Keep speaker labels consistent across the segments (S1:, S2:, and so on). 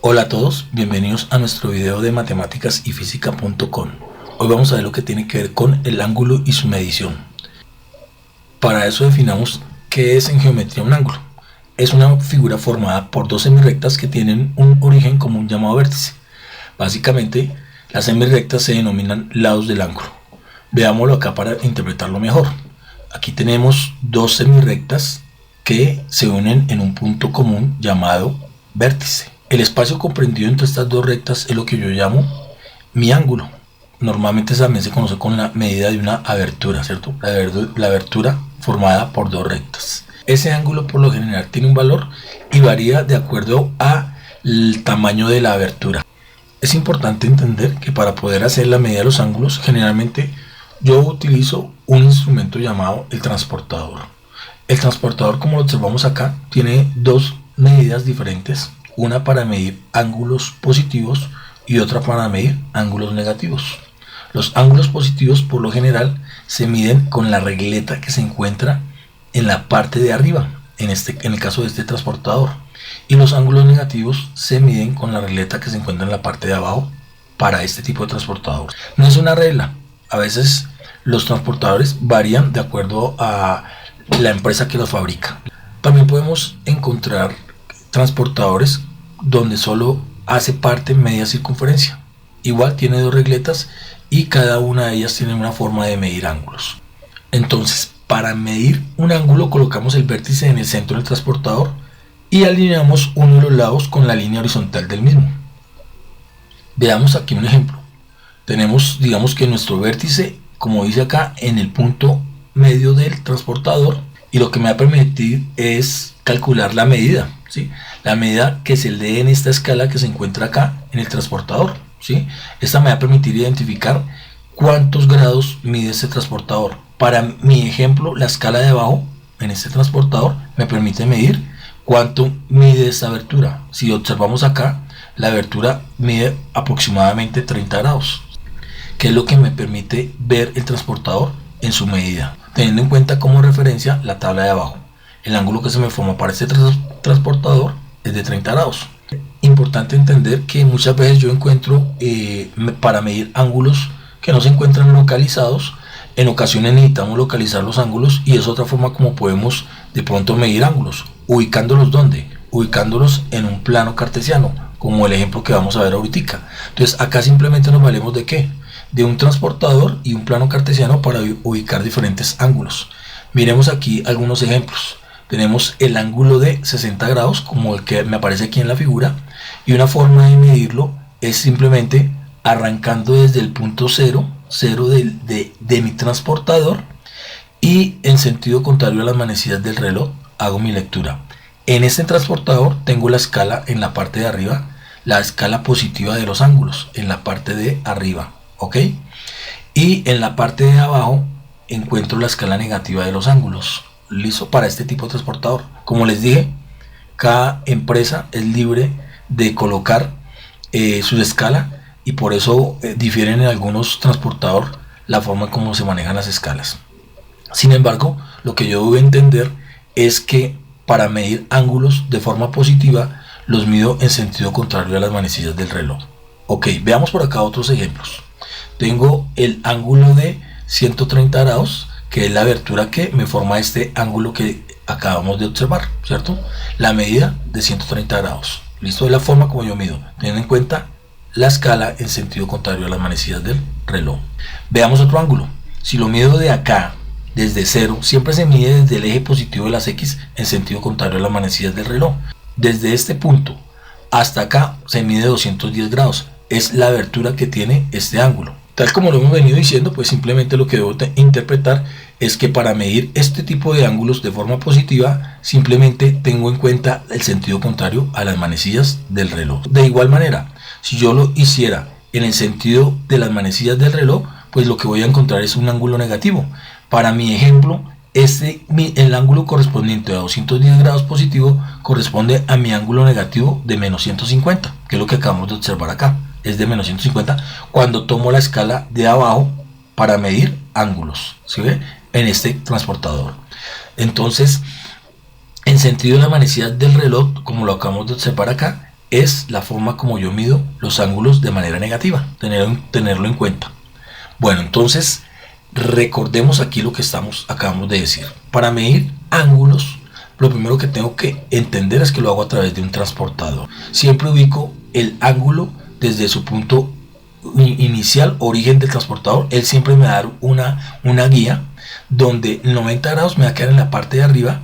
S1: Hola a todos, bienvenidos a nuestro video de matemáticasyfísica.com. Hoy vamos a ver lo que tiene que ver con el ángulo y su medición. Para eso definamos qué es en geometría un ángulo. Es una figura formada por dos semirrectas que tienen un origen común llamado vértice. Básicamente, las semirrectas se denominan lados del ángulo. Veámoslo acá para interpretarlo mejor. Aquí tenemos dos semirrectas que se unen en un punto común llamado vértice. El espacio comprendido entre estas dos rectas es lo que yo llamo mi ángulo. Normalmente también se conoce con la medida de una abertura, ¿cierto? La abertura formada por dos rectas. Ese ángulo por lo general tiene un valor y varía de acuerdo al tamaño de la abertura. Es importante entender que para poder hacer la medida de los ángulos, generalmente yo utilizo un instrumento llamado el transportador. El transportador, como lo observamos acá, tiene dos medidas diferentes. Una para medir ángulos positivos y otra para medir ángulos negativos. Los ángulos positivos por lo general se miden con la regleta que se encuentra en la parte de arriba, en el caso de este transportador. Y los ángulos negativos se miden con la regleta que se encuentra en la parte de abajo para este tipo de transportador. No es una regla, a veces los transportadores varían de acuerdo a la empresa que los fabrica. También podemos encontrar transportadores donde solo hace parte media circunferencia. Igual tiene dos regletas y cada una de ellas tiene una forma de medir ángulos. Entonces, para medir un ángulo colocamos el vértice en el centro del transportador y alineamos uno de los lados con la línea horizontal del mismo. Veamos aquí un ejemplo. Tenemos, digamos que nuestro vértice, como dice acá, en el punto medio del transportador, y lo que me va a permitir es calcular la medida, ¿sí? La medida que se lee en esta escala que se encuentra acá en el transportador, ¿sí? Esta me va a permitir identificar cuántos grados mide este transportador. Para mi ejemplo, la escala de abajo en este transportador me permite medir cuánto mide esta abertura. Si observamos acá, la abertura mide aproximadamente 30 grados, que es lo que me permite ver el transportador en su medida, teniendo en cuenta como referencia la tabla de abajo. El ángulo que se me forma para este transportador es de 30 grados. Importante entender que muchas veces yo encuentro para medir ángulos que no se encuentran localizados. En ocasiones necesitamos localizar los ángulos y es otra forma como podemos de pronto medir ángulos. ¿Ubicándolos dónde? Ubicándolos en un plano cartesiano, como el ejemplo que vamos a ver ahorita. Entonces acá simplemente nos valemos de ¿qué? De un transportador y un plano cartesiano para ubicar diferentes ángulos. Miremos aquí algunos ejemplos. Tenemos el ángulo de 60 grados, como el que me aparece aquí en la figura, y una forma de medirlo es simplemente arrancando desde el punto 0 de mi transportador y en sentido contrario a las manecillas del reloj hago mi lectura. En este transportador tengo la escala en la parte de arriba, la escala positiva de los ángulos en la parte de arriba, ¿ok? Y en la parte de abajo encuentro la escala negativa de los ángulos. Listo para este tipo de transportador. Como les dije, cada empresa es libre de colocar su escala y por eso difieren en algunos transportadores la forma en cómo se manejan las escalas. Sin embargo, lo que yo debo entender es que para medir ángulos de forma positiva los mido en sentido contrario a las manecillas del reloj. Ok, veamos por acá otros ejemplos. Tengo el ángulo de 130 grados, que es la abertura que me forma este ángulo que acabamos de observar, ¿cierto? La medida de 130 grados. Listo, es la forma como yo mido, teniendo en cuenta la escala en sentido contrario a las manecillas del reloj. Veamos otro ángulo. Si lo mido de acá, desde 0, siempre se mide desde el eje positivo de las X en sentido contrario a las manecillas del reloj. Desde este punto hasta acá se mide 210 grados. Es la abertura que tiene este ángulo. Tal como lo hemos venido diciendo, pues simplemente lo que debo interpretar es que para medir este tipo de ángulos de forma positiva, simplemente tengo en cuenta el sentido contrario a las manecillas del reloj. De igual manera, si yo lo hiciera en el sentido de las manecillas del reloj, pues lo que voy a encontrar es un ángulo negativo. Para mi ejemplo, el ángulo correspondiente a 210 grados positivo corresponde a mi ángulo negativo de menos 150, que es lo que acabamos de observar acá. Es de menos 150 cuando tomo la escala de abajo para medir ángulos, ¿sí ve? En este transportador. Entonces, en sentido de la manecilla del reloj, como lo acabamos de observar acá, es la forma como yo mido los ángulos de manera negativa, tenerlo en cuenta. Bueno, entonces recordemos aquí lo que acabamos de decir. Para medir ángulos, lo primero que tengo que entender es que lo hago a través de un transportador. Siempre ubico el ángulo desde su punto inicial, origen del transportador. Él siempre me va a dar una guía donde 90 grados me va a quedar en la parte de arriba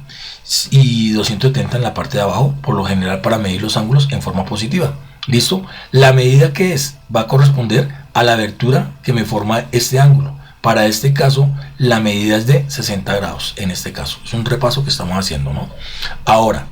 S1: y 270 en la parte de abajo, por lo general para medir los ángulos en forma positiva. ¿Listo? La medida que va a corresponder a la abertura que me forma este ángulo. Para este caso, la medida es de 60 grados. En este caso, es un repaso que estamos haciendo, ¿no? Ahora,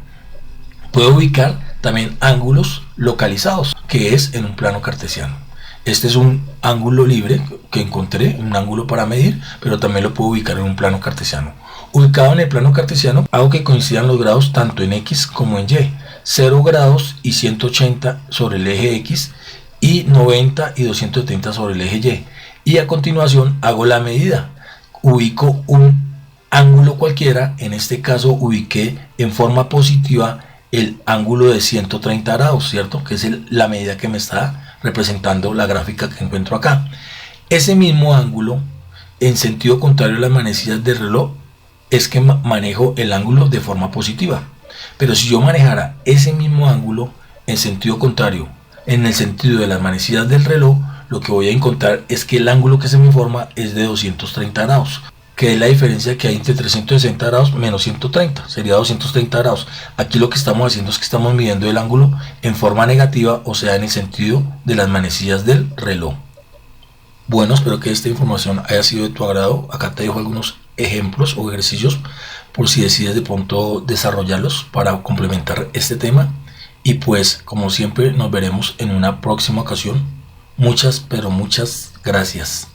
S1: puedo ubicar también ángulos localizados, que es en un plano cartesiano. Este es un ángulo libre que encontré, un ángulo para medir, pero también lo puedo ubicar en un plano cartesiano. Ubicado en el plano cartesiano, hago que coincidan los grados tanto en X como en Y. 0 grados y 180 sobre el eje X y 90 y 270 sobre el eje Y. Y a continuación hago la medida. Ubico un ángulo cualquiera, en este caso ubiqué en forma positiva el ángulo de 130 grados, ¿cierto? Que es la medida que me está representando la gráfica que encuentro acá. Ese mismo ángulo, en sentido contrario a las manecillas del reloj, es que manejo el ángulo de forma positiva. Pero si yo manejara ese mismo ángulo en sentido contrario, en el sentido de las manecillas del reloj, lo que voy a encontrar es que el ángulo que se me forma es de 230 grados, que es la diferencia que hay entre 360 grados menos 130, sería 230 grados. Aquí lo que estamos haciendo es que estamos midiendo el ángulo en forma negativa, o sea, en el sentido de las manecillas del reloj. Bueno, espero que esta información haya sido de tu agrado. Acá te dejo algunos ejemplos o ejercicios por si decides de pronto desarrollarlos para complementar este tema. Y pues, como siempre, nos veremos en una próxima ocasión. Muchas, pero muchas gracias.